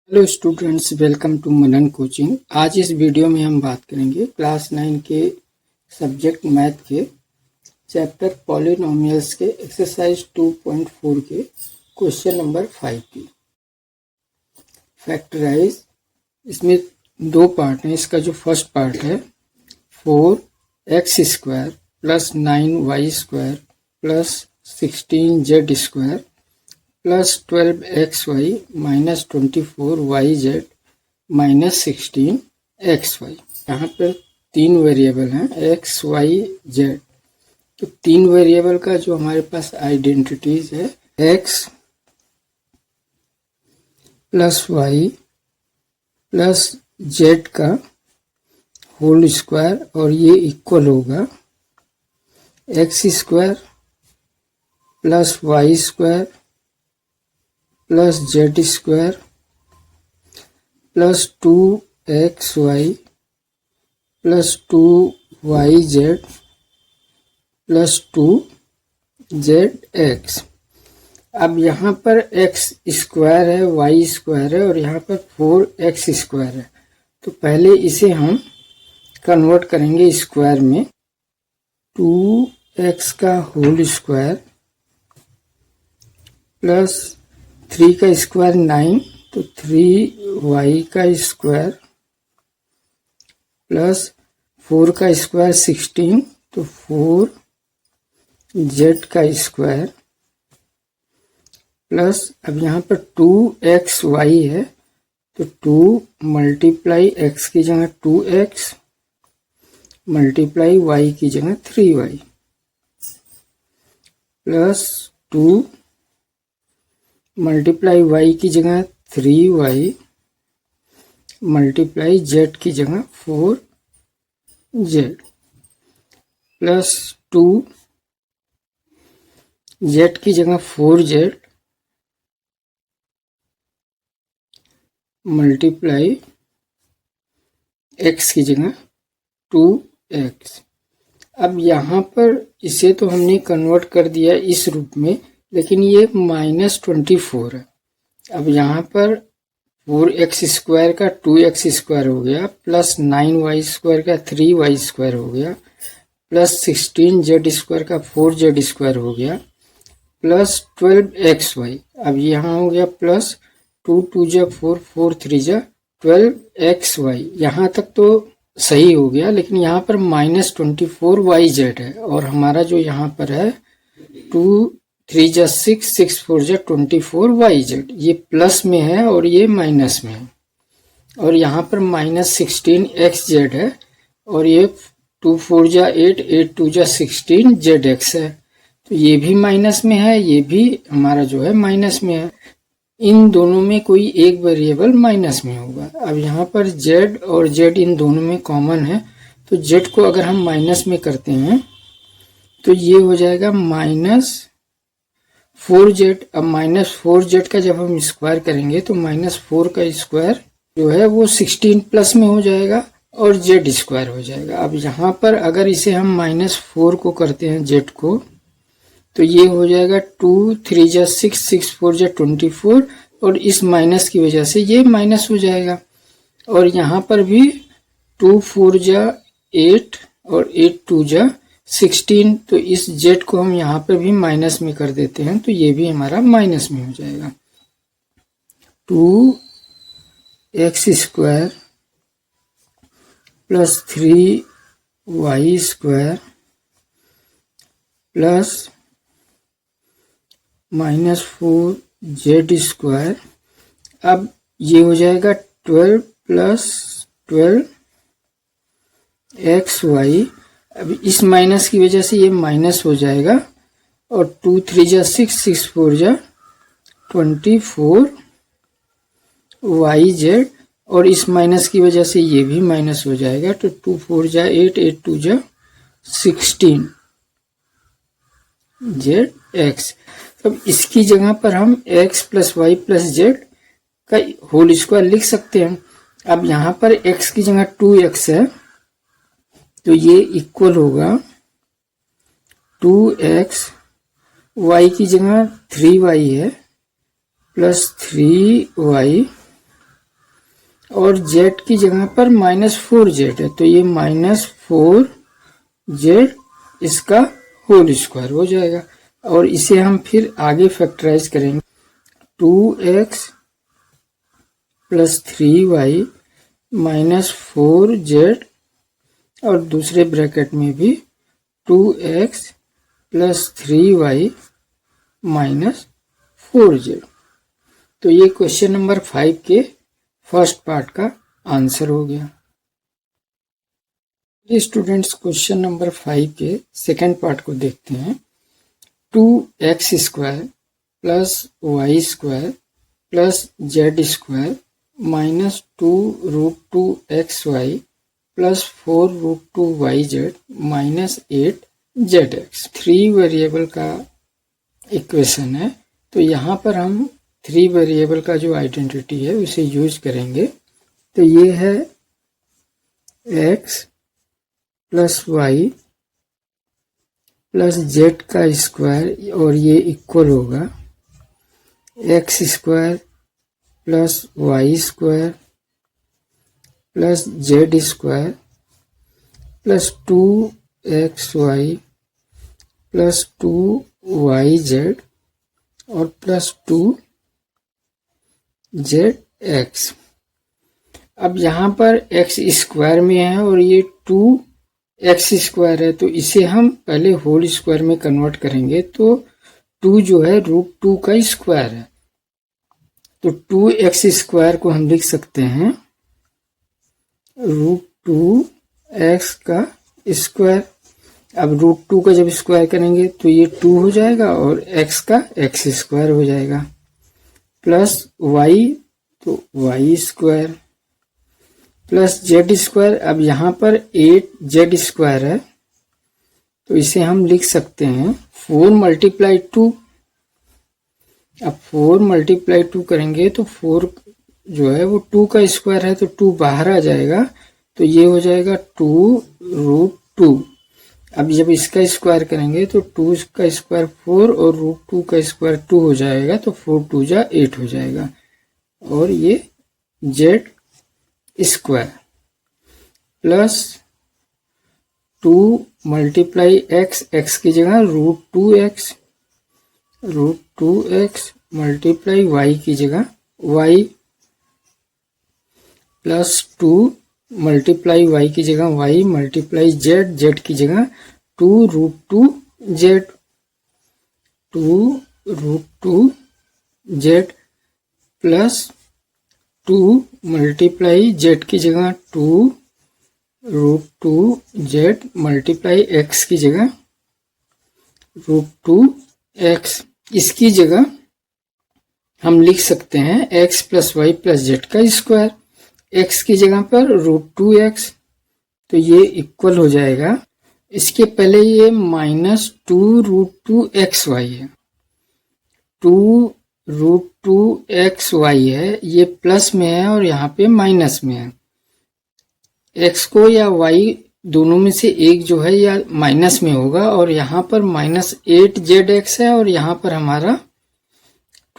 Hello students, welcome to Manan coaching. आज इस video में हम बात करेंगे क्लास 9 के सब्जेक्ट मैथ के चैप्टर पॉलिनोमियल्स के एक्सरसाइज 2.4 के क्वेश्चन नंबर 5 की। फैक्टराइज, इसमें दो पार्ट हैं। इसका जो फर्स्ट पार्ट है 4x² plus 9y² plus 16z² plus 12xy minus 24yz minus 16xy। यहाँ पर तीन वेरिएबल हैं x, y, z। तो तीन वेरिएबल का जो हमारे पास आइडेंटिटीज है x plus y plus z का होल स्क्वायर, और ये इक्वल होगा x² plus y² plus z² plus 2xy plus 2yz plus 2zx। अब यहाँ पर x² है, y² है और यहाँ पर 4x² है। तो पहले इसे हम कन्वर्ट करेंगे स्क्वायर में। 2x का होल स्क्वायर प्लस 3 का स्क्वायर 9, तो 3y का स्क्वायर प्लस 4 का स्क्वायर 16, तो 4z का स्क्वायर प्लस अब यहाँ पर 2xy है, तो 2 मल्टीप्लाई x की जगह 2x मल्टीप्लाई y की जगह 3y प्लस 2 मल्टीप्लाई y की जगह 3y मल्टीप्लाई z की जगह 4z प्लस 2 z की जगह 4z मल्टीप्लाई x की जगह 2x। अब यहाँ पर इसे तो हमने कन्वर्ट कर दिया इस रूप में, लेकिन ये -24 है। अब यहाँ पर 4x² का 2x² हो गया, प्लस 9y² का 3y² हो गया, प्लस 16z² का 4z² हो गया, प्लस 12xy। अब यहाँ हो गया प्लस 2 2 जा 4 4 3 जा 12xy। यहाँ तक तो सही हो गया, लेकिन यहाँ पर -24yz है और हमारा जो यहाँ पर है 2 3 जा 6 6 4 जा 24yz, ये प्लस में है और ये माइनस में है। और यहाँ पर -16xz है और ये 2 4 जा 8 8 2 जा 16zx है। तो ये भी माइनस में है, ये भी हमारा जो है माइनस में है। इन दोनों में कोई एक वेरिएबल माइनस में होगा। अब यहाँ पर z और z इन दोनों में कॉमन है, तो z को अगर हम माइनस में करते हैं तो ये हो जाएगा -4z। अब -4z का जब हम स्क्वायर करेंगे तो -4 का स्क्वायर जो है वो 16 प्लस में हो जाएगा और z² हो जाएगा। अब यहाँ पर अगर इसे हम -4 को करते हैं z को, तो ये हो जाएगा 2 3 जा 6 6 4 जा 24, और इस माइनस की वजह से ये माइनस हो जाएगा। और यहाँ पर भी 2 4 जा 8 और 8 2 जा 16, तो इस z को हम यहाँ पर भी माइनस में कर देते हैं, तो ये भी हमारा माइनस में हो जाएगा। 2x² plus 3y² plus -4z²। अब ये हो जाएगा 12 प्लस 12xy। अब इस माइनस की वजह से ये माइनस हो जाएगा, और 2 3 जा 6 6 4 जा 24yz, और इस माइनस की वजह से ये भी माइनस हो जाएगा, तो 2 4 जा 8 8 2 जा 16zx। अब इसकी जगह पर हम x plus y plus z का होल स्क्वायर लिख सकते हैं। अब यहाँ पर x की जगह 2x है, तो ये इक्वल होगा 2x, y की जगह 3y है प्लस 3y और जेड की जगह पर -4z है, तो ये -4z इसका होल स्क्वायर हो जाएगा। और इसे हम फिर आगे फैक्टराइज करेंगे, 2x + 3y -4z, और दूसरे ब्रैकेट में भी 2x + 3y -4z। तो ये क्वेश्चन नंबर 5 के फर्स्ट पार्ट का आंसर हो गया। स्टूडेंट्स, क्वेश्चन नंबर 5 के सेकंड पार्ट को देखते हैं। 2x² + y² + z² -2√2xy + 4√2yz -8zx 3 variable का इक्वेशन है। तो यहाँ पर हम 3 वेरिएबल का जो आइडेंटिटी है उसे यूज करेंगे। तो ये है x + y + z का स्क्वायर, और ये इक्वल होगा x² + y² + z² + 2xy + 2yz और +2zx। अब यहाँ पर x स्क्वायर में है और ये 2x² है, तो इसे हम पहले होल स्क्वायर में कन्वर्ट करेंगे। तो 2 जो है √2 का स्क्वायर है, तो 2x² को हम लिख सकते हैं √2x का स्क्वायर। अब √2 का जब स्क्वायर करेंगे तो ये 2 हो जाएगा और x का x² हो जाएगा, प्लस y तो y² प्लस z²। अब यहाँ पर 8z² है, तो इसे हम लिख सकते हैं 4 × 2। अब 4 × 2 करेंगे तो 4 जो है वो 2 का स्क्वायर है, तो 2 बाहर आ जाएगा, तो ये हो जाएगा 2√2। अब जब इसका स्क्वायर करेंगे तो 2 का स्क्वायर 4 और √2 का स्क्वायर 2 हो जाएगा, तो 4 × 2 = 8 हो जाएगा। और ये z² प्लस 2 × x की जगह √2x × y की जगह y, प्लस 2 × y की जगह y × z की जगह 2√2z प्लस 2 × z की जगह 2√2z × x की जगह √2x। इसकी जगह हम लिख सकते हैं x + y + z का स्क्वायर, x की जगह पर √2x, तो ये इक्वल हो जाएगा। इसके पहले ये -2√2xy है, 2√2xy है, ये प्लस में है और यहाँ पे माइनस में है। x को या y दोनों में से एक जो है या माइनस में होगा, और यहाँ पर -8zx है, और यहाँ पर हमारा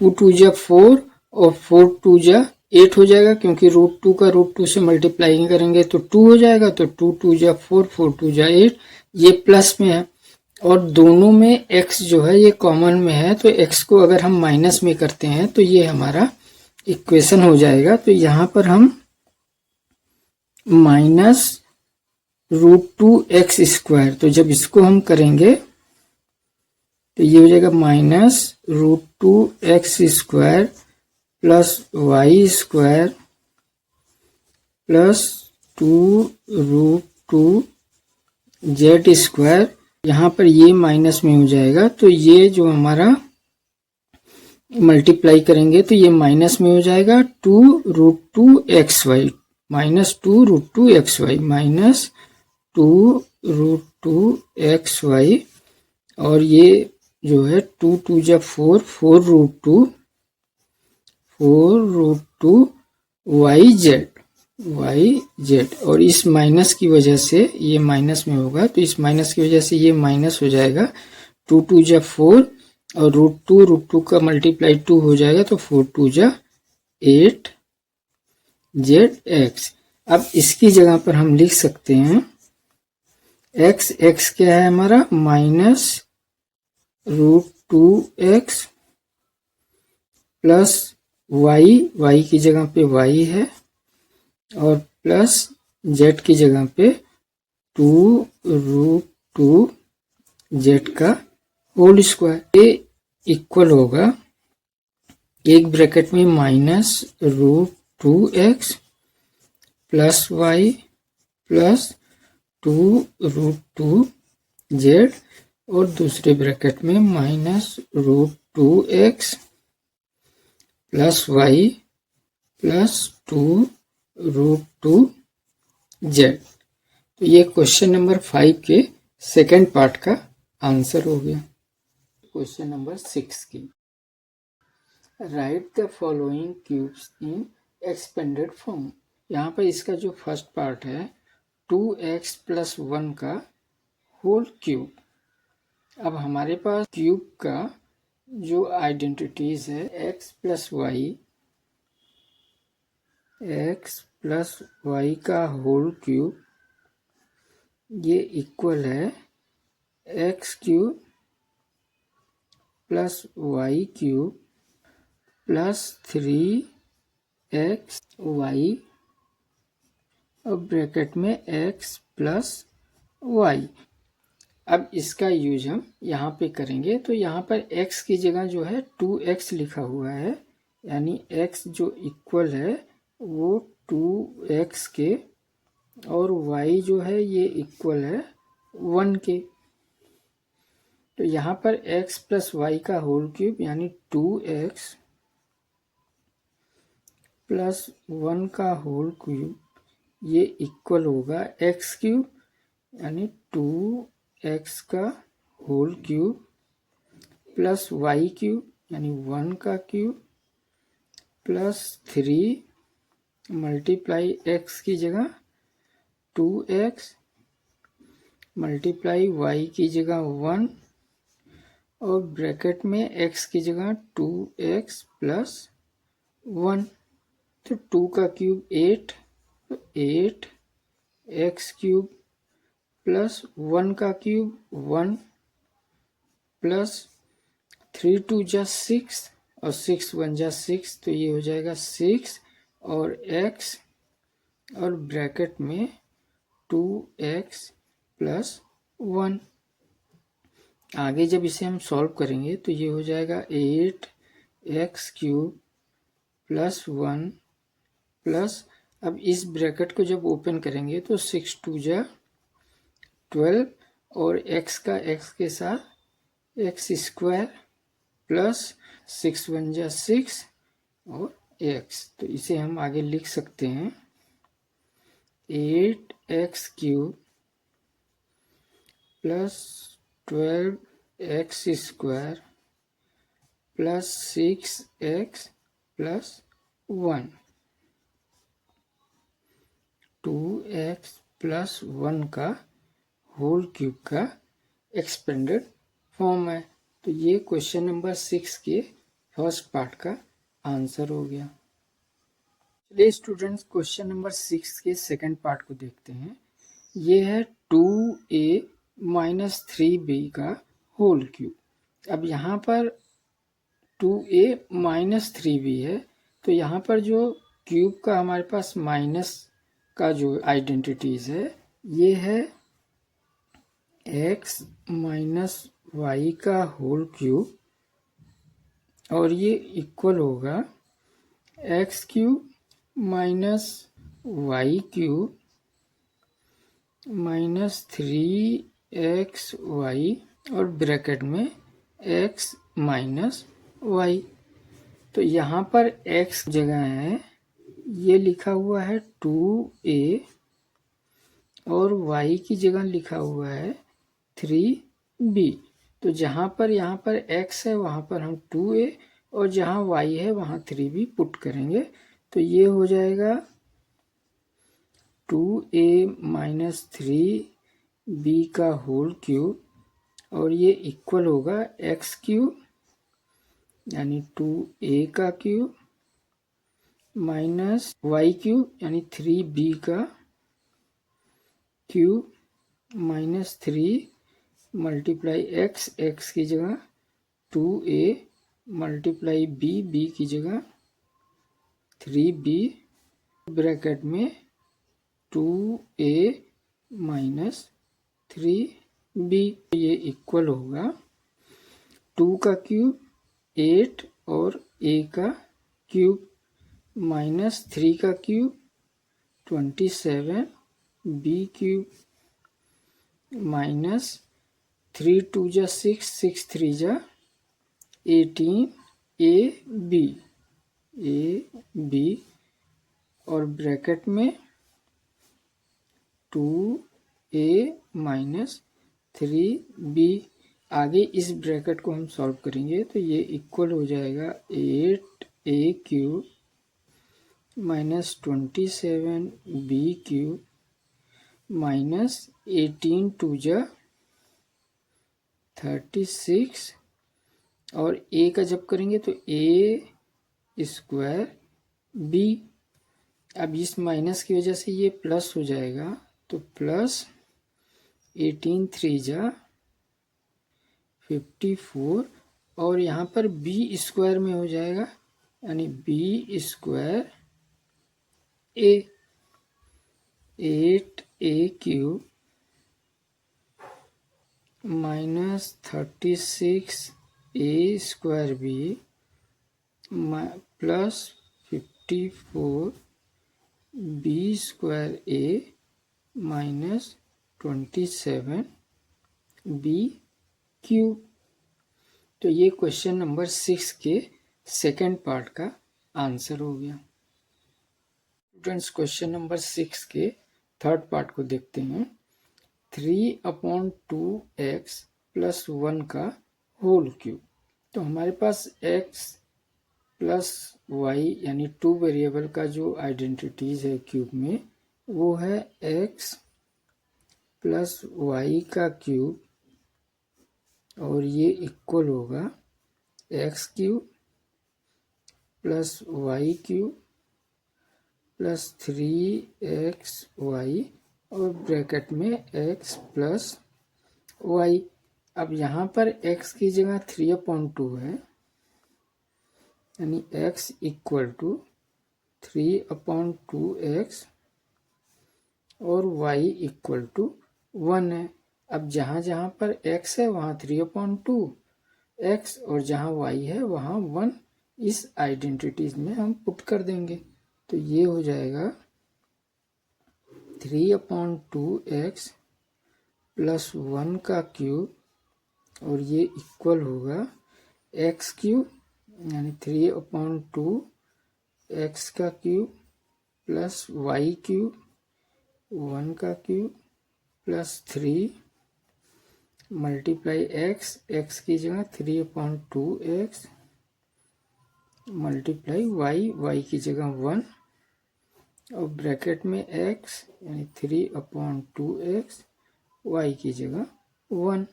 2 × 2 = 4 और 4 × 2 = 8 हो जाएगा, क्योंकि √2 का √2 से मल्टीप्लाई करेंगे तो 2 हो जाएगा, तो 2 × 2 = 4, 4 × 2 = 8। ये प्लस में है और दोनों में x जो है ये कॉमन में है, तो x को अगर हम माइनस में करते हैं तो ये हमारा इक्वेशन हो जाएगा। तो यहाँ पर हम -√2x², तो जब इसको हम करेंगे तो ये हो जाएगा -√2x² plus y² plus 2√2z²। यहाँ पर ये माइनस में हो जाएगा, तो ये जो हमारा मल्टीप्लाई करेंगे तो ये माइनस में हो जाएगा 2√2xy -2√2xy -2√2xy, और ये जो है 2 × 2 = 4, 4√2yz, और इस माइनस की वजह से ये माइनस में होगा, तो इस माइनस की वजह से ये माइनस हो जाएगा। 2 × 2 = 4 और √2 का मल्टीप्लाई 2 हो जाएगा, तो 4 × 2 = 8 जेड एक्स। अब इसकी जगह पर हम लिख सकते हैं एक्स, एक्स क्या है हमारा -√2x प्लस वाई, वाई की जगह पे वाई है, और प्लस जेड की जगह पे 2√2 जेड का होल स्क्वायर। ये इक्वल होगा एक ब्रैकेट में -√2x plus y plus 2√2 Z, और दूसरे ब्रैकेट में -√2x plus y plus 2√2 Z. तो ये क्वेश्चन नंबर 5 के सेकेंड पार्ट का आंसर हो गया। क्वेश्चन नंबर 6 की, right the following cubes in expanded form. यहाँ पर इसका जो फर्स्ट पार्ट है 2x प्लस 1 का होल क्यूब। अब हमारे पास क्यूब का जो आइडेंटिटीज है x प्लस वाई का होल क्यूब, ये इक्वल है x cube plus y cube plus 3x y, और ब्रैकेट में x प्लस वाई। अब इसका यूज हम यहाँ पे करेंगे, तो यहाँ पर x की जगह जो है 2x लिखा हुआ है, यानी x जो इक्वल है वो 2x के, और y जो है ये इक्वल है 1 के। तो यहाँ पर x प्लस वाई का होल क्यूब यानी 2x प्लस 1 का होल क्यूब, ये इक्वल होगा x क्यूब यानी 2x का whole cube plus y cube यानी 1 का क्यूब प्लस 3 मल्टीप्लाई x की जगह 2x मल्टीप्लाई y की जगह 1, और ब्रैकेट में x की जगह 2x प्लस 1। तो 2 का क्यूब 8, तो 8x क्यूब प्लस 1 का क्यूब 1 प्लस 3 2 जा 6 और 6 1 जा 6, तो ये हो जाएगा 6 और x, और ब्रैकेट में 2x प्लस 1। आगे जब इसे हम सॉल्व करेंगे तो ये हो जाएगा 8x क्यूब प्लस 1 प्लस, अब इस ब्रैकेट को जब ओपन करेंगे तो 6 2 जा 12, और x का x के साथ x स्क्वायर प्लस 6 1 जा 6 और x। तो इसे हम आगे लिख सकते हैं 8x cube plus 12x square plus 6x plus 1, 2x plus 1 का होल क्यूब का एक्सपेंडेड फॉर्म है। तो ये क्वेश्चन नंबर 6 के फर्स्ट पार्ट का आंसर हो गया। चलिए स्टूडेंट्स क्वेश्चन नंबर 6 के सेकंड पार्ट को देखते हैं। ये है 2a माइनस 3b का होल क्यूब। अब यहाँ पर 2a माइनस 3b है, तो यहाँ पर जो क्यूब का हमारे पास माइनस का जो आइडेंटिटीज है ये है x माइनस वाई का होल क्यूब, और ये इक्वल होगा x cube minus y cube minus 3xy, और ब्रैकेट में x माइनस वाई। तो यहाँ पर x जगह है ये लिखा हुआ है 2a, और y की जगह लिखा हुआ है 3b। तो जहाँ पर यहाँ पर x है वहाँ पर हम 2a, और जहाँ y है वहाँ 3b पुट करेंगे, तो ये हो जाएगा 2a माइनस 3b का होल क्यूब, और ये इक्वल होगा x क्यूब यानी 2a का क्यूब माइनस वाई क्यूब यानी 3b का क्यूब माइनस 3 मल्टीप्लाई एक्स की जगह 2a मल्टीप्लाई b की जगह 3b ब्रैकेट में 2a माइनस 3b, ये इक्वल होगा 2 का क्यूब 8 और a का क्यूब माइनस 3 का क्यूब 27 b क्यूब माइनस 3 2 जा 6 6 3 जा 18 a b और ब्रैकेट में 2a माइनस 3b। आगे इस ब्रैकेट को हम सॉल्व करेंगे तो ये इक्वल हो जाएगा 8a cube minus 27b cube minus 18 2 जा 36 और a का जब करेंगे तो a स्क्वायर b। अब इस माइनस की वजह से ये प्लस हो जाएगा तो प्लस 18 3 जा 54 और यहाँ पर b स्क्वायर में हो जाएगा यानी b square a 8a cube minus 36 a square b plus 54 b square a minus 27 b cube. तो ये क्वेश्चन नंबर 6 के सेकंड पार्ट का आंसर हो गया। स्टूडेंट्स क्वेश्चन नंबर 6 के थर्ड पार्ट को देखते हैं। 3/2x प्लस 1 का होल क्यूब। तो हमारे पास x प्लस y यानी 2 वेरिएबल का जो आइडेंटिटीज है क्यूब में वो है x प्लस y का क्यूब और ये इक्वल होगा x cube plus y cube plus 3xy और ब्रैकेट में x प्लस y। अब यहाँ पर x की जगह 3/2 है यानी x इक्वल टू 3/2x और y इक्वल टू 1 है। अब जहाँ जहाँ पर x है वहाँ 3/2x और जहाँ y है वहाँ 1 इस आइडेंटिटीज में हम पुट कर देंगे तो ये हो जाएगा 3/2x प्लस 1 का क्यूब और ये इक्वल होगा x क्यूब यानी 3/2 x का क्यूब प्लस y क्यूब 1 का क्यूब प्लस 3 मल्टीप्लाई x की जगह 3/2x मल्टीप्लाई y की जगह 1 और ब्रैकेट में x यानी 3/2x y की जगह 1।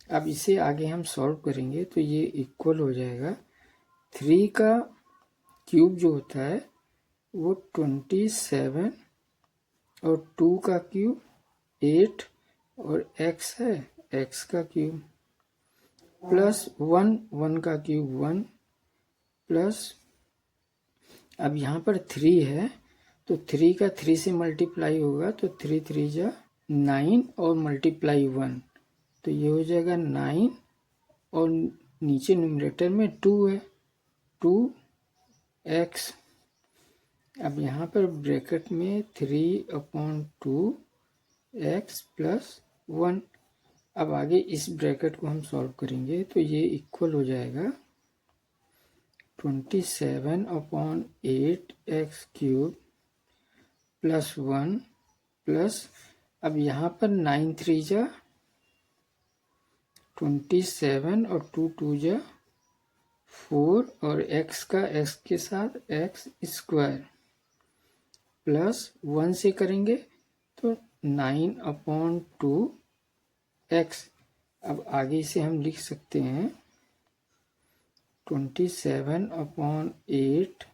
अब इसे आगे हम सॉल्व करेंगे तो ये इक्वल हो जाएगा 3 का क्यूब जो होता है वो 27 और 2 का क्यूब 8 और x है x का क्यूब प्लस 1 का क्यूब 1 प्लस अब यहाँ पर 3 है तो 3 का 3 से मल्टीप्लाई होगा तो 3 3 जा 9 और मल्टीप्लाई 1 तो ये हो जाएगा 9 और नीचे न्यूमरेटर में 2 है 2x। अब यहाँ पर ब्रैकेट में 3/2x प्लस 1। अब आगे इस ब्रैकेट को हम सॉल्व करेंगे तो ये इक्वल हो जाएगा 27/8x क्यूब प्लस 1 प्लस अब यहाँ पर 9 3 जा 27 और 2 2 जा 4 और x का x के साथ x स्क्वायर प्लस 1 से करेंगे तो 9/2x। अब आगे से हम लिख सकते हैं 27/8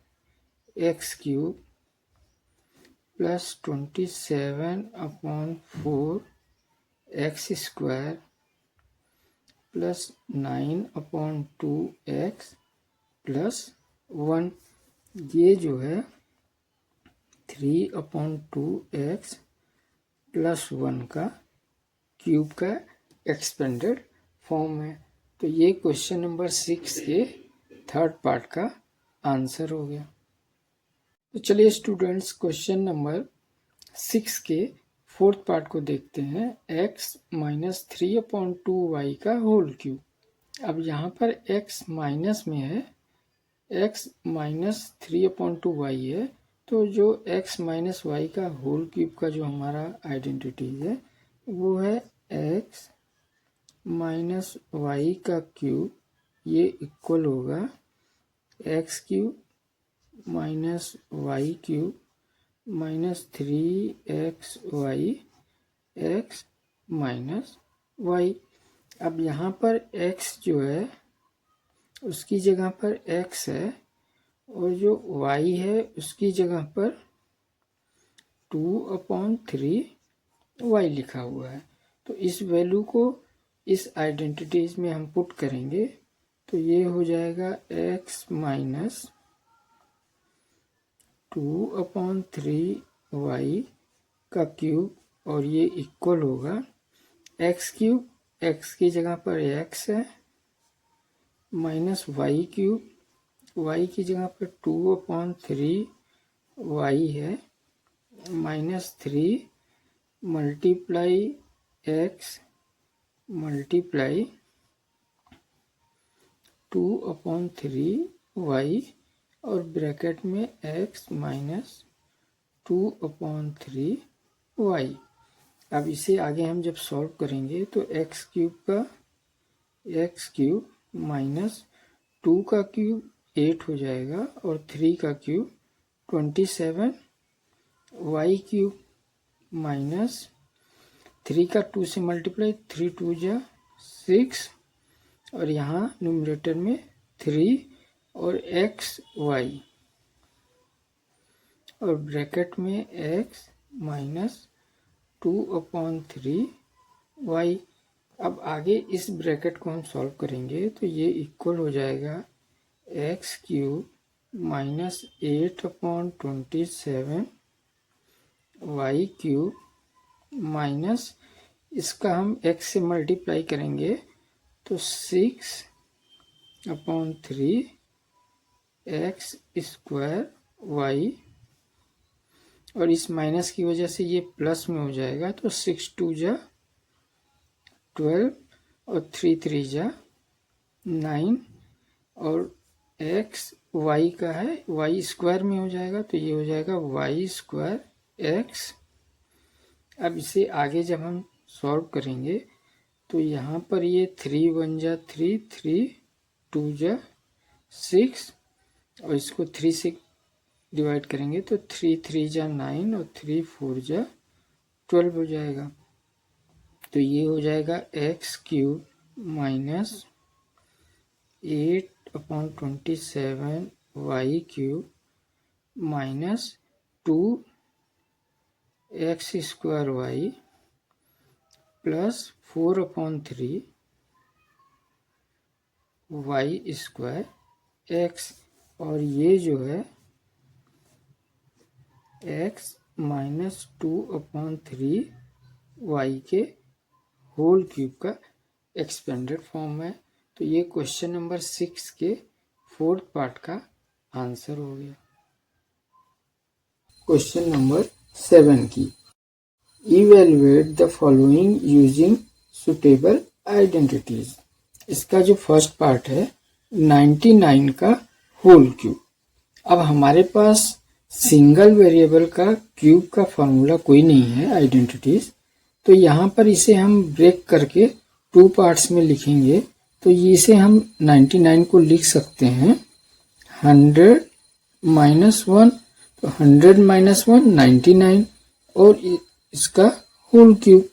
x cube plus 27/4 x square plus 9/2x plus 1, ये जो है 3/2x प्लस 1 का क्यूब का एक्सपेंडेड फॉर्म है। तो ये क्वेश्चन नंबर 6 के थर्ड पार्ट का आंसर हो गया। तो चलिए स्टूडेंट्स क्वेश्चन नंबर 6 के फोर्थ पार्ट को देखते हैं। x माइनस 3/2y का होल क्यूब। अब यहाँ पर x माइनस में है, x माइनस 3/2y है, तो जो x माइनस y का होल क्यूब का जो हमारा आइडेंटिटी है वो है x माइनस y का क्यूब, ये इक्वल होगा x cube minus y cube minus 3xy x minus y। अब यहाँ पर x जो है उसकी जगह पर x है और जो y है उसकी जगह पर 2/3y लिखा हुआ है। तो इस वैल्यू को इस आइडेंटिटीज में हम पुट करेंगे तो ये हो जाएगा x माइनस 2/3y का क्यूब और ये इक्वल होगा x क्यूब, x की जगह पर x है, माइनस y क्यूब, y की जगह पर 2/3y है, minus 3 multiply x multiply 2/3y और ब्रैकेट में x माइनस 2/3y। अब इसे आगे हम जब सॉल्व करेंगे तो x क्यूब माइनस 2 का क्यूब 8 हो जाएगा और 3 का क्यूब 27, y क्यूब माइनस 3 का 2 से मल्टीप्लाई 3 2 जा 6 और यहाँ न्यूमरेटर में 3 और x y और ब्रैकेट में x माइनस 2/3y। अब आगे इस ब्रैकेट को हम सॉल्व करेंगे तो ये इक्वल हो जाएगा x cube minus 8/27y cube minus इसका हम x से मल्टीप्लाई करेंगे तो 6/3x स्क्वायर y और इस माइनस की वजह से ये प्लस में हो जाएगा तो 6 2 जा 12 और 3 3 जा 9 और x y का है y स्क्वायर में हो जाएगा तो ये हो जाएगा y स्क्वायर x। अब इसे आगे जब हम सॉल्व करेंगे तो यहाँ पर ये 3 1 जा 3 3 2 जा 6 और इसको 3 से डिवाइड करेंगे तो 3 3 जा 9 और 3 4 जा 12 हो जाएगा। तो ये हो जाएगा x cube minus 8/27y cube minus 2x square y plus 4/3y square x और ये जो है x माइनस 2/3y के होल क्यूब का एक्सपेंडेड फॉर्म है। तो ये क्वेश्चन नंबर 6 के फोर्थ पार्ट का आंसर हो गया। क्वेश्चन नंबर 7 की evaluate the following using suitable identities. इसका जो फर्स्ट पार्ट है 99 का होल क्यूब। अब हमारे पास सिंगल वेरिएबल का क्यूब का फॉर्मूला कोई नहीं है आइडेंटिटीज, तो यहाँ पर इसे हम ब्रेक करके 2 पार्ट्स में लिखेंगे। तो इसे हम 99 को लिख सकते हैं 100 माइनस 1, तो 100 माइनस 1 99 और इसका होल क्यूब।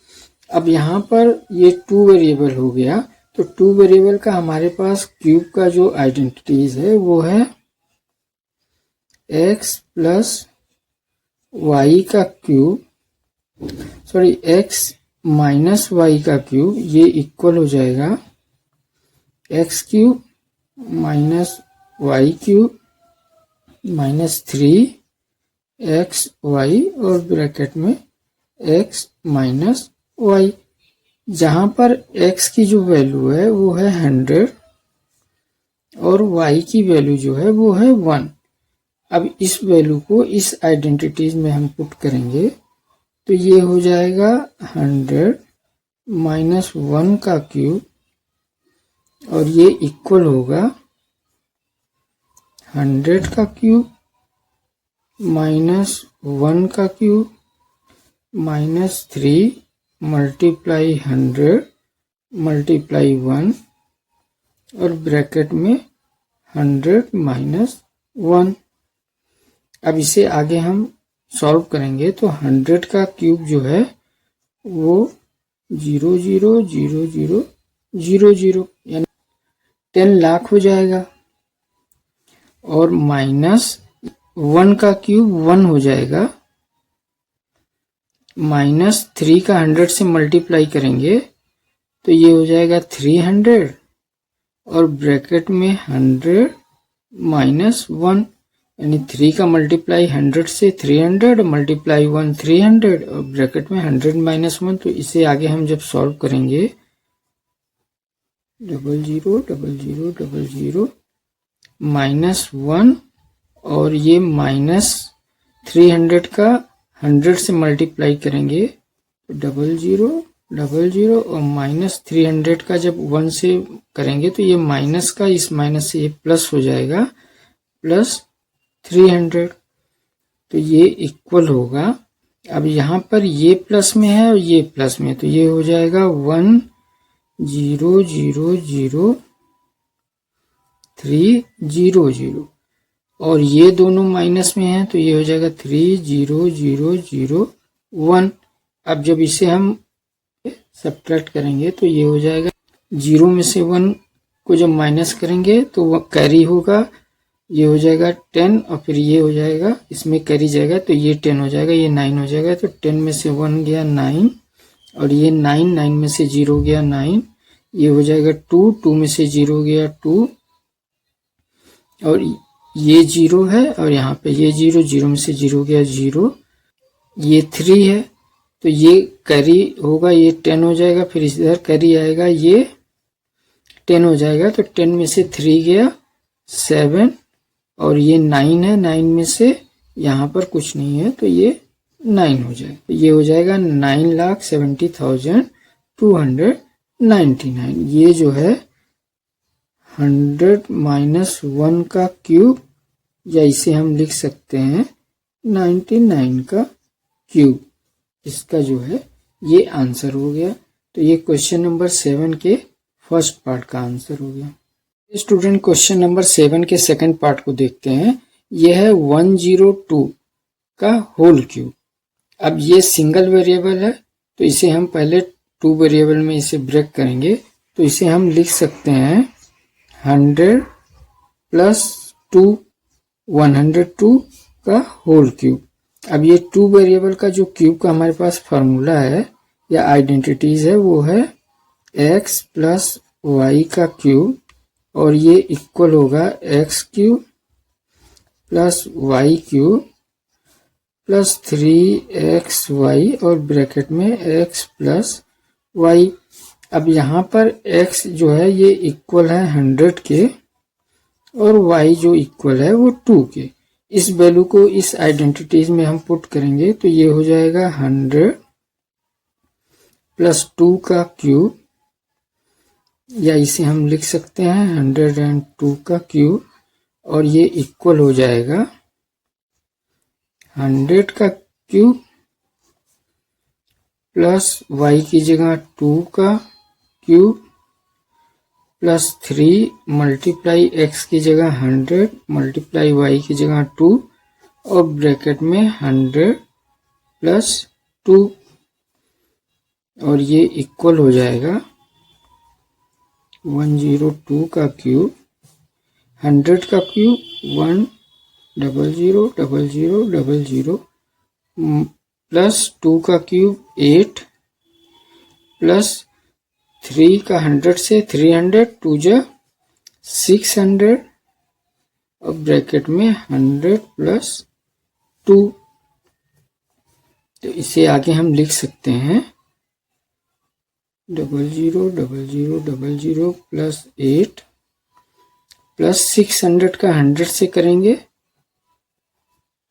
अब यहाँ पर ये 2 वेरिएबल हो गया, तो 2 वेरिएबल का हमारे पास क्यूब का जो आइडेंटिटीज है वो है एक्स प्लस वाई का cube, sorry x minus y का क्यूब, ये इक्वल हो जाएगा x cube minus y cube minus 3 x y और ब्रैकेट में एक्स माइनस वाई। जहां पर x की जो वैल्यू है वो है 100 और y की वैल्यू जो है वो है 1। अब इस वैल्यू को इस आइडेंटिटीज में हम पुट करेंगे तो ये हो जाएगा 100 माइनस 1 का क्यूब और ये इक्वल होगा 100 का क्यूब माइनस 1 का क्यूब माइनस 3 मल्टीप्लाई 100 मल्टीप्लाई 1 और ब्रैकेट में 100 माइनस 1। अब इसे आगे हम सॉल्व करेंगे तो 100 का क्यूब जो है वो 0 0 0 0 0 0 यानी 10 लाख हो जाएगा और माइनस 1 का क्यूब 1 हो जाएगा, माइनस 3 का 100 से मल्टीप्लाई करेंगे तो ये हो जाएगा 300 और ब्रैकेट में 100 माइनस 1 यानी 3 का मल्टीप्लाई 100 से 300 मल्टीप्लाई 1 300 और ब्रैकेट में 100 माइनस 1। तो इसे आगे हम जब सॉल्व करेंगे 0 0 0 0 0 0 माइनस 1 और ये माइनस 300 का 100 से मल्टीप्लाई करेंगे तो 0 0 0 0 और माइनस 300 का जब 1 से करेंगे तो ये माइनस का इस माइनस से ये प्लस हो जाएगा प्लस 300 तो ये इक्वल होगा। अब यहाँ पर ये प्लस में है और ये प्लस में तो ये हो जाएगा 1 0 0 0 3 0 0 और ये दोनों माइनस में है तो ये हो जाएगा 3 0 0 0 1। अब जब इसे हम सब्ट्रैक्ट करेंगे तो ये हो जाएगा 0 में से 1 को जब माइनस करेंगे तो वह कैरी होगा, ये हो जाएगा 10 और फिर ये हो जाएगा इसमें कैरी जाएगा तो ये 10 हो जाएगा, ये 9 हो जाएगा तो 10 में से 1 गया 9 और ये 9 9 में से 0 गया 9, ये हो जाएगा 2 2 में से 0 गया 2 और ये 0 है और यहाँ पे ये 0 0 में से 0 गया 0, ये 3 है तो ये कैरी होगा, ये 10 हो जाएगा, फिर इधर कैरी आएगा ये 10 हो जाएगा तो 10 में से 3 गया 7 और ये 9 है, 9 में से यहाँ पर कुछ नहीं है तो ये 9 हो जाएगा, तो ये हो जाएगा 9,70,299। ये जो है 100 माइनस 1 का क्यूब या इसे हम लिख सकते हैं 99 का क्यूब, इसका जो है ये आंसर हो गया। तो ये क्वेश्चन नंबर 7 के फर्स्ट पार्ट का आंसर हो गया। स्टूडेंट क्वेश्चन नंबर 7 के सेकंड पार्ट को देखते हैं। यह है 102 का होल क्यूब। अब ये सिंगल वेरिएबल है तो इसे हम पहले 2 वेरिएबल में इसे ब्रेक करेंगे तो इसे हम लिख सकते हैं 100 प्लस 2 102 का होल क्यूब। अब ये 2 वेरिएबल का जो क्यूब का हमारे पास फार्मूला है या आइडेंटिटीज है वो है x प्लस वाई का क्यूब और ये इक्वल होगा x cube plus y cube plus 3xy और ब्रैकेट में x प्लस वाई। अब यहाँ पर x जो है ये इक्वल है 100 के और y जो इक्वल है वो 2 के। इस वैल्यू को इस आइडेंटिटीज में हम पुट करेंगे तो ये हो जाएगा 100 प्लस 2 का क्यूब या इसे हम लिख सकते हैं 102 का क्यूब और ये इक्वल हो जाएगा 100 का क्यूब प्लस y की जगह 2 का क्यूब प्लस 3 मल्टीप्लाई x की जगह 100 मल्टीप्लाई y की जगह 2 और ब्रैकेट में 100 प्लस 2 और ये इक्वल हो जाएगा 102 का क्यूब, 100 का क्यूब 1 000000 प्लस 2 का क्यूब 8 प्लस 3 का 100 से 300 2 जा 600 और ब्रैकेट में 100 प्लस 2। तो इसे आगे हम लिख सकते हैं 000000 प्लस 8 प्लस 600 का 100 से करेंगे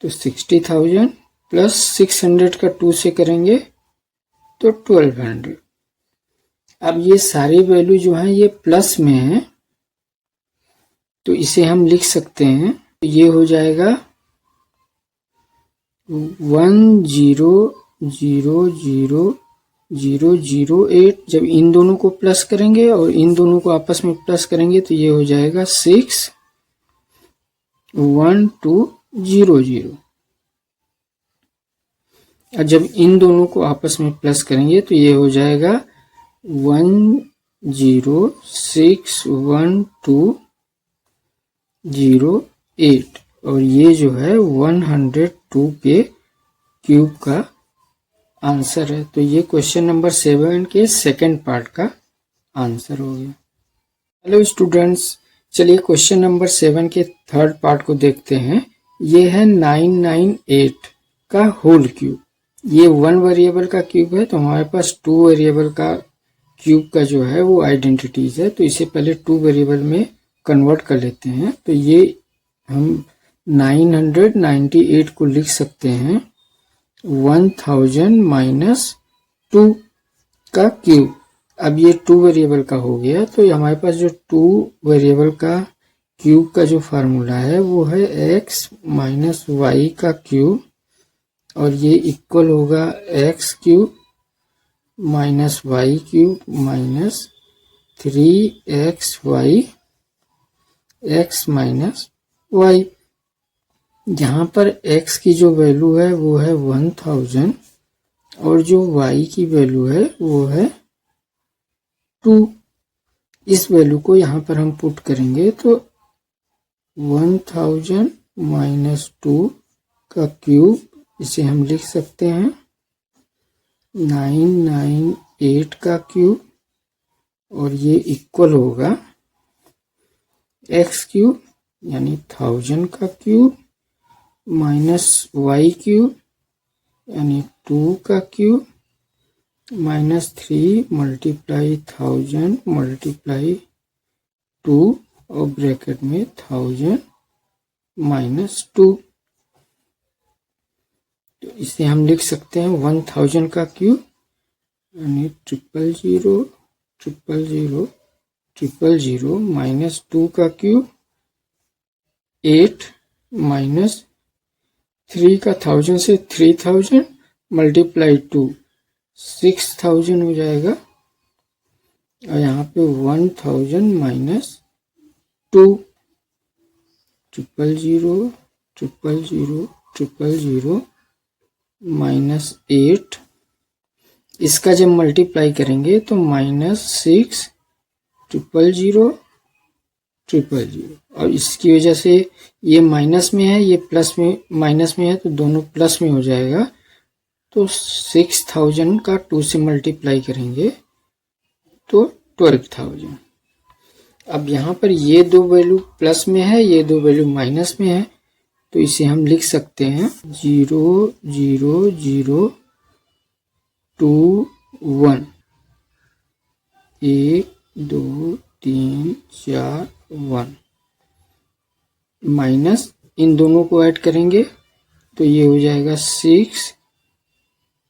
तो 60,000 प्लस 600 का 2 से करेंगे तो 1200। अब ये सारी वैल्यू जो है ये प्लस में है तो इसे हम लिख सकते हैं। ये हो जाएगा 100008। जब इन दोनों को प्लस करेंगे और इन दोनों को आपस में प्लस करेंगे तो ये हो जाएगा 61200। और जब इन दोनों को आपस में प्लस करेंगे तो ये हो जाएगा 10612008 और ये जो है 102 के क्यूब का आंसर है। तो ये क्वेश्चन नंबर 7 के सेकंड पार्ट का आंसर हो गया। हेलो स्टूडेंट्स, चलिए क्वेश्चन नंबर 7 के थर्ड पार्ट को देखते हैं। ये है 998 का होल क्यूब। ये 1 वेरिएबल का क्यूब है तो हमारे पास 2 वेरिएबल का क्यूब का जो है वो आइडेंटिटीज है। तो इसे पहले 2 वेरिएबल में कन्वर्ट कर लेते हैं। तो ये हम 998 को लिख सकते हैं 1000 - 2 का क्यूब। अब ये 2 वेरिएबल का हो गया तो हमारे पास जो 2 वेरिएबल का क्यूब का जो फार्मूला है वो है x - y का क्यूब और ये इक्वल होगा x cube minus y cube minus 3xy x minus y. यहाँ पर x की जो वैल्यू है वो है 1000 और जो y की वैल्यू है वो है 2। इस वैल्यू को यहाँ पर हम पुट करेंगे तो 1000 - 2 का क्यूब, इसे हम लिख सकते हैं 998 का क्यूब और ये इक्वल होगा x क्यूब यानी 1000 का क्यूब माइनस y क्यूब यानी 2 का क्यूब माइनस 3 मल्टीप्लाई 1000 मल्टीप्लाई 2 और ब्रैकेट में 1000 माइनस 2। तो इसे हम लिख सकते हैं 1000 का क्यूब यानी 0000000 माइनस 2 का क्यूब 8 माइनस 3 का 1000 से 3000 मल्टीप्लाई 2 6000 हो जाएगा और यहाँ पे 1000 माइनस 2 0000000 माइनस 8। इसका जब मल्टीप्लाई करेंगे तो -6 और इसकी वजह से ये माइनस में है ये प्लस में माइनस में है तो दोनों प्लस में हो जाएगा। तो 6000 का 2 से मल्टीप्लाई करेंगे तो 12000। अब यहाँ पर ये 2 वैल्यू प्लस में है ये 2 वैल्यू माइनस में है तो इसे हम लिख सकते हैं 00021 1 2 3 4 1 माइनस इन दोनों को ऐड करेंगे तो ये हो जाएगा 6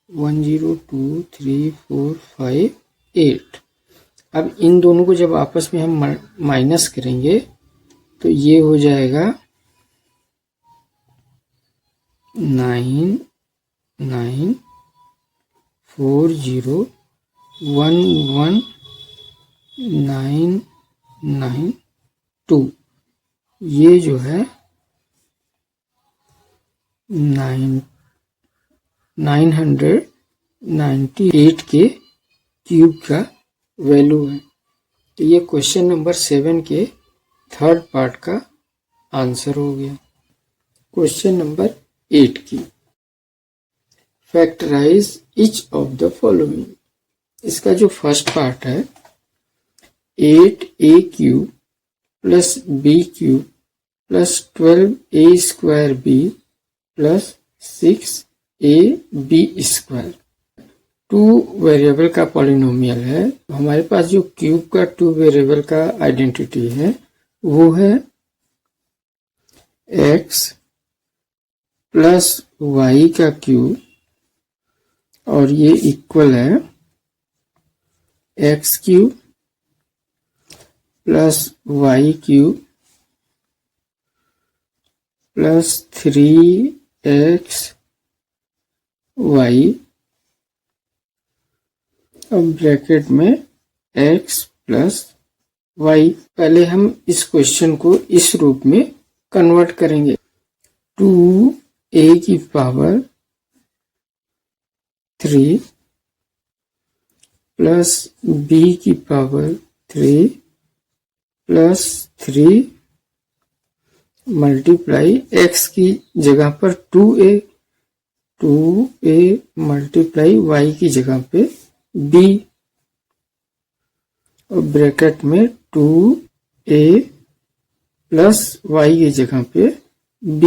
1 0 2 3 4 5 8। अब इन दोनों को जब आपस में हम माइनस करेंगे तो ये हो जाएगा 9 9 4 0 1 1 9 9 2। ये जो है 998 के क्यूब का वैल्यू है। तो ये क्वेश्चन नंबर 7 के थर्ड पार्ट का आंसर हो गया। क्वेश्चन नंबर 8 की। Factorise each of the following. इसका जो फर्स्ट पार्ट है 8a³ plus b³ plus 12a² plus 6ab²। Two variable का पॉलिनोमियल है। हमारे पास जो क्यूब का टू वेरिएबल का आइडेंटिटी है वो है x प्लस वाई का क्यूब और ये इक्वल है x³ plus y³ plus 3xy अब ब्रैकेट में x प्लस y। पहले हम इस क्वेश्चन को इस रूप में कन्वर्ट करेंगे। 2a की पावर 3 प्लस b की पावर 3 प्लस 3 मल्टीप्लाई x की जगह पर 2a मल्टीप्लाई y की जगह पे b और ब्रैकेट में 2a प्लस y की जगह पे b।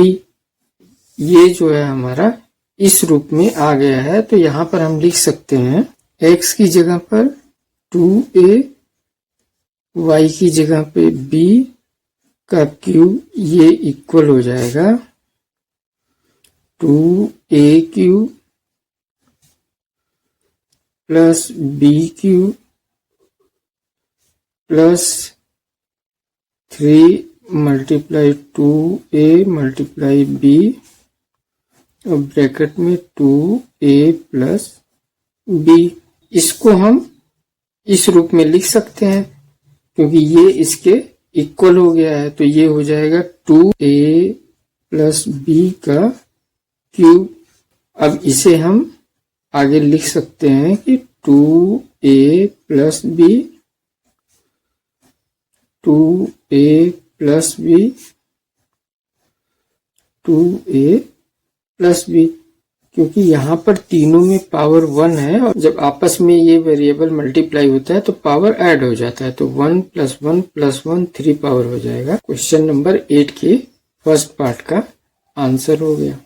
ये जो है हमारा इस रूप में आ गया है। तो यहाँ पर हम लिख सकते हैं x की जगह पर 2a, y की जगह पे b का क्यूब, ये इक्वल हो जाएगा 2a³ plus b³ plus 3 multiply 2a multiply b और ब्रैकेट में 2a प्लस b। इसको हम इस रूप में लिख सकते हैं क्योंकि ये इसके इक्वल हो गया है। तो ये हो जाएगा 2a प्लस b का क्यूब। अब इसे हम आगे लिख सकते हैं कि 2a plus b 2a plus b 2a plus b, क्योंकि यहाँ पर तीनों में पावर 1 है और जब आपस में ये वेरिएबल मल्टीप्लाई होता है तो पावर ऐड हो जाता है। तो 1 प्लस 1 प्लस 1 3 पावर हो जाएगा। क्वेश्चन नंबर 8 के फर्स्ट पार्ट का आंसर हो गया।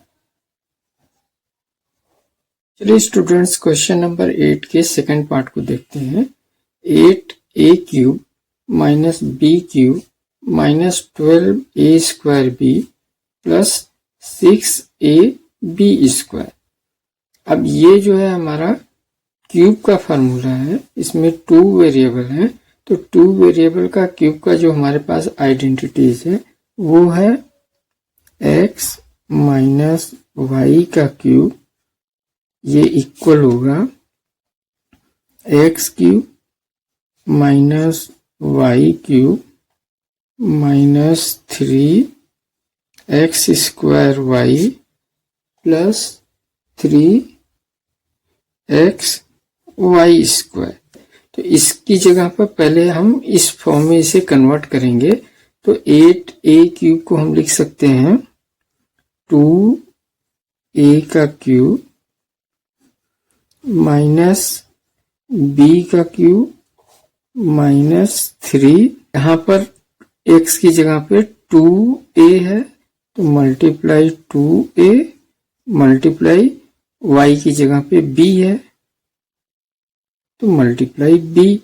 चलिए स्टूडेंट्स क्वेश्चन नंबर 8 के सेकंड पार्ट को देखते हैं। 8a³ minus b³ minus 12a² plus 6ab²। अब ये जो है हमारा क्यूब का फार्मूला है, इसमें टू वेरिएबल है। तो टू वेरिएबल का क्यूब का जो हमारे पास आइडेंटिटीज है वो है x माइनस वाई का क्यूब, ये इक्वल होगा x³ minus y³ minus 3x² plus 3xy²। तो इसकी जगह पर पहले हम इस फॉर्म में इसे कन्वर्ट करेंगे। तो 8a³ को हम लिख सकते हैं 2a का क्यूब माइनस b का क्यूब माइनस 3, यहाँ पर x की जगह पे 2a है तो मल्टीप्लाई 2a मल्टीप्लाई y की जगह पे b है तो मल्टीप्लाई b।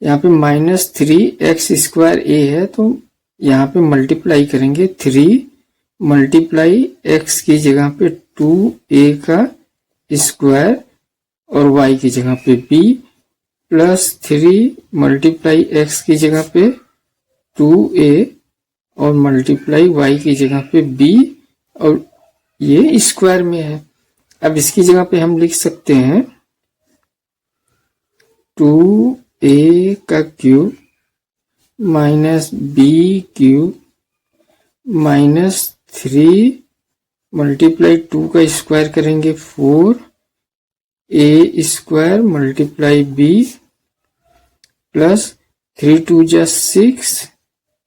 यहाँ पे माइनस 3x² है तो यहाँ पे मल्टीप्लाई करेंगे 3 मल्टीप्लाई x की जगह पे 2a का स्क्वायर और y की जगह पे b प्लस 3 मल्टीप्लाई x की जगह पे 2a और मल्टीप्लाई y की जगह पे b और ये स्क्वायर में है। अब इसकी जगह पे हम लिख सकते हैं 2a का cube minus b³ minus 3 multiply 2 का स्क्वायर करेंगे 4a² multiply b plus 3 2 6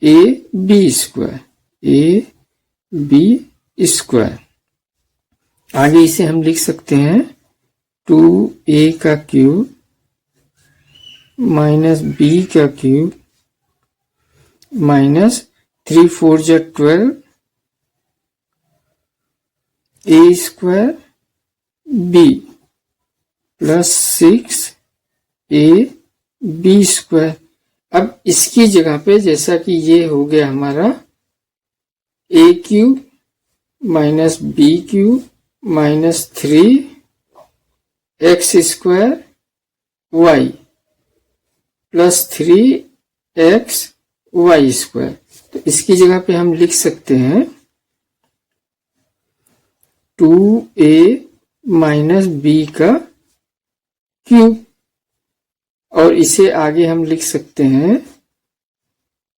ab²। Square. आगे इसे हम लिख सकते हैं 2a का क्यूब माइनस b का क्यूब माइनस 3 4 जा 12 a square b plus 6 a b square. अब इसकी जगह पे जैसा कि ये हो गया हमारा a cube minus b cube minus 3 x square y plus 3 x y square. तो इसकी जगह पे हम लिख सकते हैं 2a माइनस b का क्यूब, और इसे आगे हम लिख सकते हैं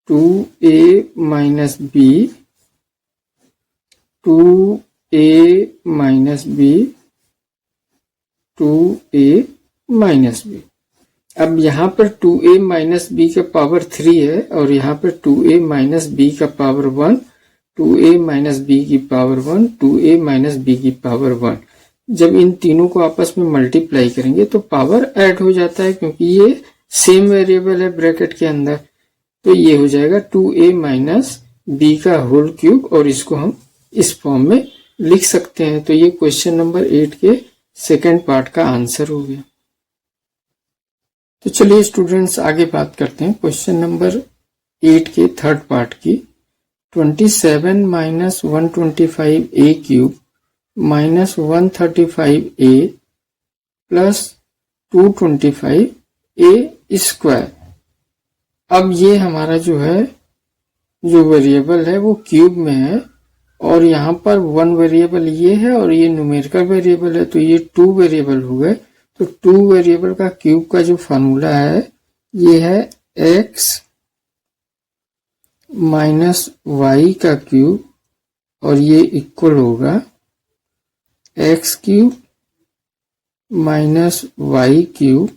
2a minus b 2a minus b 2a minus b। अब यहाँ पर 2a माइनस b का पावर 3 है और यहाँ पर 2a माइनस b का पावर 1, 2a माइनस b की पावर 1, 2a माइनस b की पावर 1। जब इन तीनों को आपस में मल्टीप्लाई करेंगे तो पावर ऐड हो जाता है, क्योंकि ये सेम वेरिएबल है ब्रैकेट के अंदर। तो ये हो जाएगा 2a माइनस b का होल क्यूब, और इसको हम इस फॉर्म में लिख सकते हैं। तो ये क्वेश्चन नंबर 8 के सेकेंड पार्ट का आंसर हो गया। तो चलिए स्टूडेंट्स आगे बात करते हैं क्वेश्चन नंबर 8 के थर्ड पार्ट की। 27 minus 125a cube minus 135a plus 225a square. अब ये हमारा जो वेरिएबल है वो क्यूब में है, और यहाँ पर वन वेरिएबल ये है और ये न्यूमेरिकल वेरिएबल है, तो ये 2 वेरिएबल हो गए। तो 2 वेरिएबल का क्यूब का जो फॉर्मूला है ये है x माइनस y का क्यूब, और ये इक्वल होगा x cube minus y cube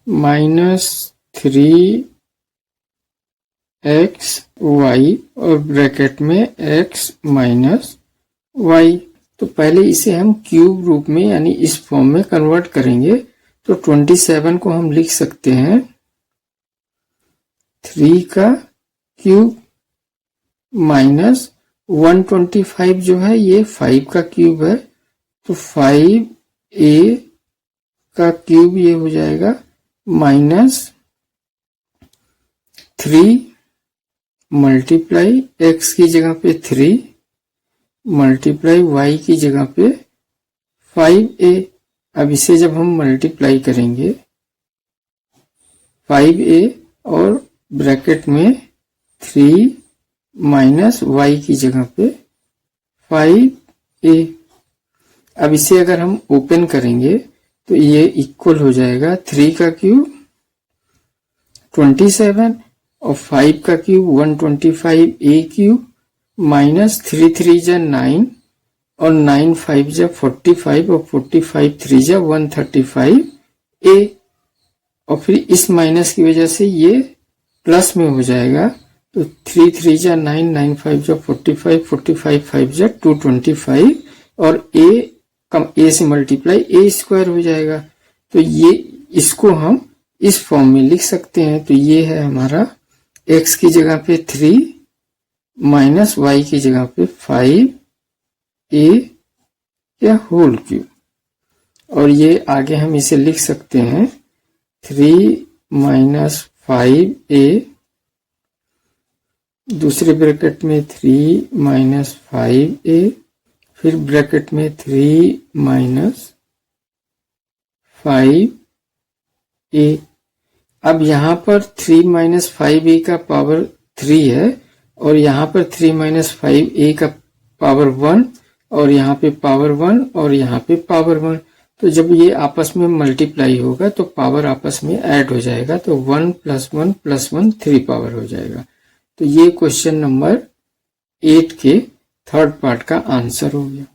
minus 3x y और ब्रैकेट में x माइनस y। तो पहले इसे हम क्यूब रूप में यानी इस फॉर्म में कन्वर्ट करेंगे। तो 27 को हम लिख सकते हैं 3 का क्यूब माइनस 125 जो है ये 5 का क्यूब है, तो 5a का क्यूब ये हो जाएगा माइनस 3 मल्टीप्लाई x की जगह पे 3 मल्टीप्लाई y की जगह पे 5a। अब इसे जब हम मल्टीप्लाई करेंगे 5a और ब्रैकेट में 3 माइनस y की जगह पे 5a। अब इसे अगर हम ओपन करेंगे तो ये इक्वल हो जाएगा 3 का क्यूब 27 और 5 का क्यूब 125a क्यूब माइनस 3 3 जा 9 और 9 5 जा 45 और 45 3 जा 135a, और फिर इस माइनस की वजह से ये प्लस में हो जाएगा। तो 3 3 जा 9 9 5 जा 45 45 5 जा 225, और a से मल्टीप्लाई a स्क्वायर हो जाएगा। तो ये इसको हम इस फॉर्म में लिख सकते हैं। तो ये है हमारा x की जगह पे 3 माइनस y की जगह पे 5a या होल क्यूब, और ये आगे हम इसे लिख सकते हैं 3 माइनस 5a दूसरे ब्रैकेट में 3 माइनस 5a, फिर ब्रैकेट में 3 माइनस 5a। अब यहाँ पर 3 माइनस 5a का पावर 3 है, और यहाँ पर 3 माइनस 5a का पावर 1, और यहाँ पे पावर 1 और यहाँ पे पावर 1। तो जब ये आपस में मल्टीप्लाई होगा तो पावर आपस में ऐड हो जाएगा, तो 1 प्लस 1 प्लस 1 3 पावर हो जाएगा। तो ये क्वेश्चन नंबर 8 के थर्ड पार्ट का आंसर हो गया।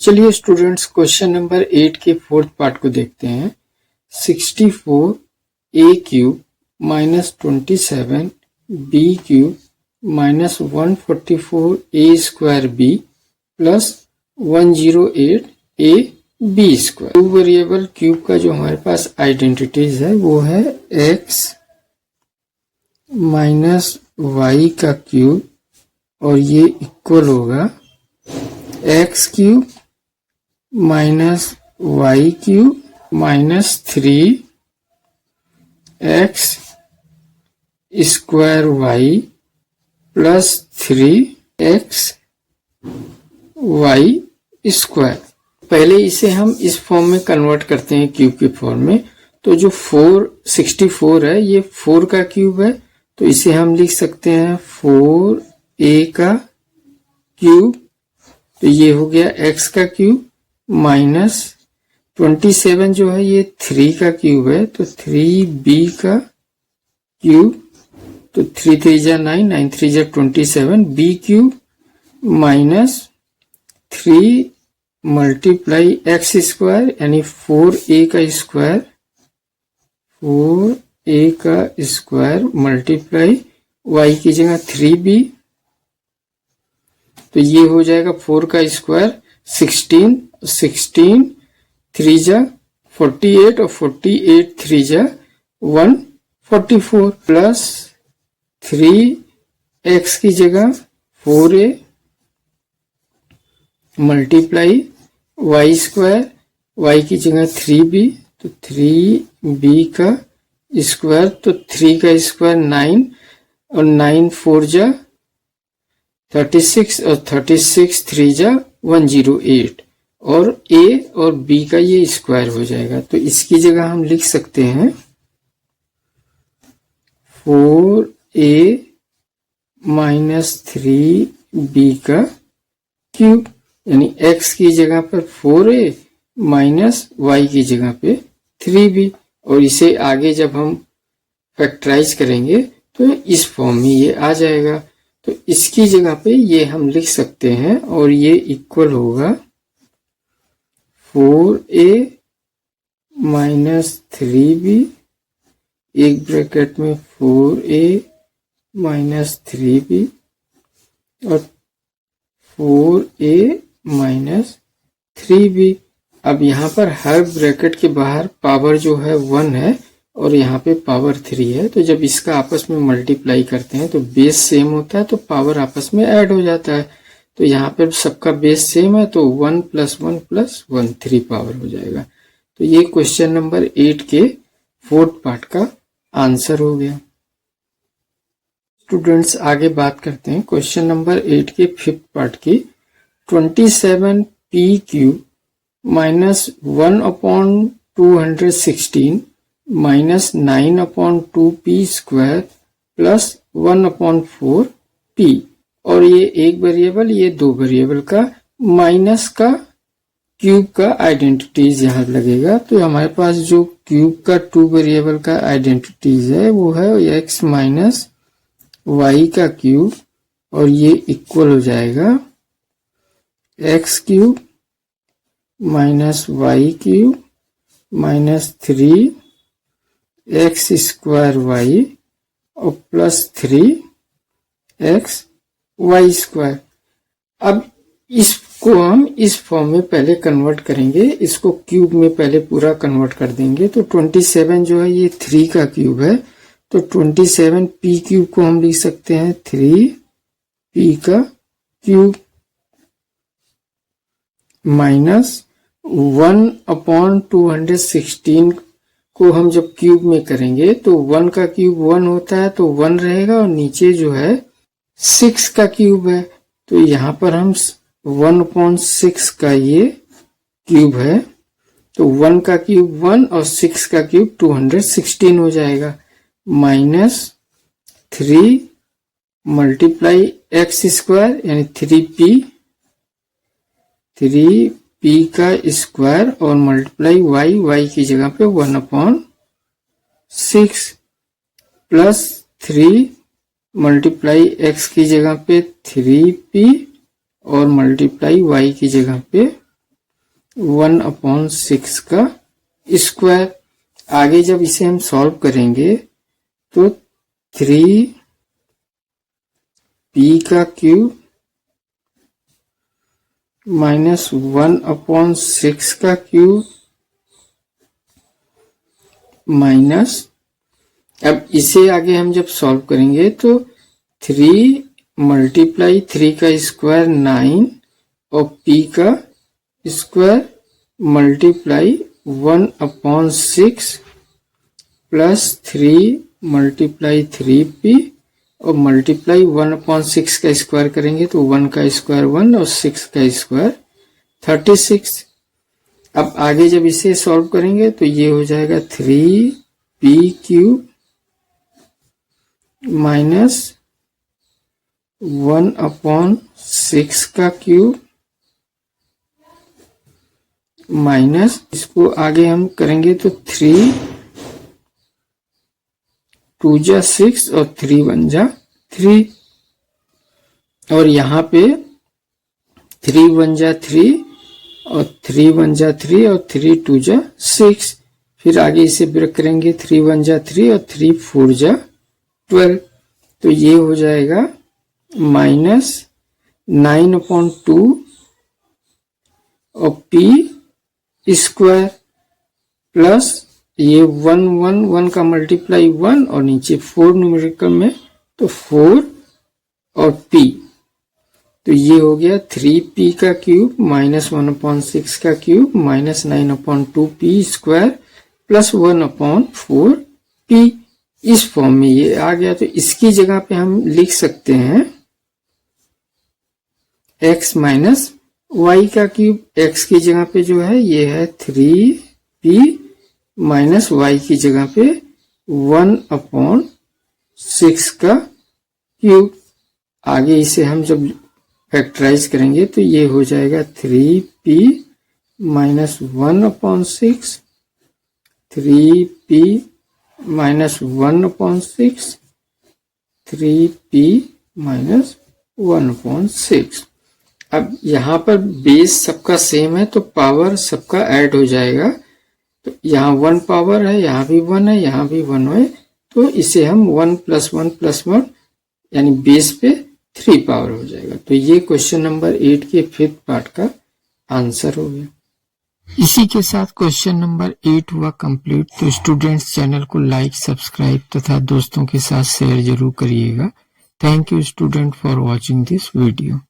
चलिए स्टूडेंट्स क्वेश्चन नंबर 8 के फोर्थ पार्ट को देखते हैं। 64a cube minus 27b cube minus 144 a square b plus 108 a b square. Two variable cube का जो हमारे पास आइडेंटिटीज है वो है एक्स माइनस वाई का क्यूब और ये इक्वल होगा x cube minus y cube minus 3 x square y plus 3 x y square. पहले इसे हम इस फॉर्म में कन्वर्ट करते हैं क्यूब के फॉर्म में। तो जो 464 है ये 4 का क्यूब है, तो इसे हम लिख सकते हैं 4a का क्यूब, तो ये हो गया x का क्यूब माइनस 27 जो है ये 3 का क्यूब है, तो 3b का क्यूब, तो 3 3 जा 9, 9 3 जा 27, b cube minus 3 multiply x square यानी 4a का स्क्वायर, 4a का स्क्वायर मल्टीप्लाई y की जगह 3b, तो ये हो जाएगा 4 का स्क्वायर 16, 16 3 जा 48 और 48 3 जा 144 प्लस 3x की जगह 4a multiply y square, y की जगह 3b, तो 3b का स्क्वायर, तो 3 का स्क्वायर 9 और 9 4 जा 36 और 36 3 जा 108 और a और b का ये स्क्वायर हो जाएगा। तो इसकी जगह हम लिख सकते हैं 4a माइनस 3b का क्यूब, यानी x की जगह पर 4a माइनस y की जगह पे 3b, और इसे आगे जब हम फैक्टराइज करेंगे तो इस फॉर्म में ये आ जाएगा। तो इसकी जगह पे ये हम लिख सकते हैं और ये इक्वल होगा 4a माइनस 3b, एक ब्रैकेट में 4a माइनस 3b और 4a माइनस 3b। अब यहाँ पर हर ब्रैकेट के बाहर पावर जो है 1 है और यहाँ पे पावर 3 है, तो जब इसका आपस में मल्टीप्लाई करते हैं तो बेस सेम होता है तो पावर आपस में ऐड हो जाता है। तो यहाँ पे सबका बेस सेम है तो 1 प्लस 1 प्लस 1 3 पावर हो जाएगा। तो ये क्वेश्चन नंबर 8 के 4th पार्ट का आंसर हो गया। स्टूडेंट्स आगे बात करते हैं क्वेश्चन नंबर 8 के 5th पार्ट की। 27p cube minus 1/216 minus 9/2p square plus 1/4p, और ये एक वेरिएबल ये दो वेरिएबल का माइनस का क्यूब का आइडेंटिटीज यहाँ लगेगा। तो हमारे पास जो क्यूब का 2 वेरिएबल का आइडेंटिटीज है वो है x माइनस वाई का क्यूब, और ये इक्वल हो जाएगा x cube minus y cube minus 3 x square y और प्लस 3 एक्स वाई स्क्वायर। अब इसको हम इस फॉर्म में पहले कन्वर्ट करेंगे, इसको क्यूब में पहले पूरा कन्वर्ट कर देंगे। तो 27 जो है ये 3 का क्यूब है, तो 27p क्यूब को हम लिख सकते हैं 3p का क्यूब माइनस 1/216 को हम जब क्यूब में करेंगे तो 1 का क्यूब 1 होता है तो 1 रहेगा, और नीचे जो है 6 का क्यूब है तो यहाँ पर हम 1/6 का ये क्यूब है, तो 1 का क्यूब 1 और 6 का क्यूब 216 हो जाएगा, माइनस 3 मल्टीप्लाई एक्स स्क्वायर यानी 3p का स्क्वायर और मल्टीप्लाई y की जगह पे 1/6 प्लस 3 मल्टीप्लाई x की जगह पे 3p और मल्टीप्लाई y की जगह पे 1/6 का स्क्वायर। आगे जब इसे हम सॉल्व करेंगे तो 3 p का क्यूब माइनस 1/6 का क्यूब माइनस, अब इसे आगे हम जब सॉल्व करेंगे तो 3 मल्टीप्लाई 3 का स्क्वायर 9 और p का square multiply 1/6 plus 3 multiply 3p और मल्टीप्लाई 1/6 का स्क्वायर करेंगे तो 1 का स्क्वायर 1 और 6 का स्क्वायर 36। अब आगे जब इसे सॉल्व करेंगे तो ये हो जाएगा 3p क्यूब माइनस 1/6 का क्यूब माइनस, इसको आगे हम करेंगे तो 3 2 जा 6 और 3 1 जा 3 और यहाँ पे 3 1 जा 3 और 3 1 जा 3 और 3 2 जा 6, फिर आगे इसे ब्रेक करेंगे 3 1 जा 3 और 3 4 जा 12, तो ये हो जाएगा माइनस 9/2 और p स्क्वायर प्लस ये 1 1 1 का मल्टीप्लाई 1 और नीचे 4 न्यूमेरिकल में तो 4 और p, तो ये हो गया 3p का क्यूब माइनस 1/6 का cube minus 9/2p square plus 1/4p। इस फॉर्म में ये आ गया, तो इसकी जगह पे हम लिख सकते हैं x माइनस y का क्यूब, x की जगह पे जो है ये है 3p माइनस y की जगह पे 1/6 का क्यूब। आगे इसे हम जब फैक्टराइज करेंगे तो ये हो जाएगा 3p minus 1/6 3p minus 1/6 3p minus 1/6। अब यहाँ पर बेस सबका सेम है तो पावर सबका ऐड हो जाएगा, तो यहाँ 1 पावर है, यहाँ भी 1 है, यहाँ भी 1 है, तो इसे हम 1 + 1 + 1 यानी बेस पे 3 पावर हो जाएगा। तो ये क्वेश्चन नंबर 8 के 5th पार्ट का आंसर हो गया। इसी के साथ क्वेश्चन नंबर 8 हुआ कंप्लीट। तो स्टूडेंट्स चैनल को लाइक, सब्सक्राइब तथा दोस्तों के साथ शेयर जरूर करिएगा। Thank you student for watching this video.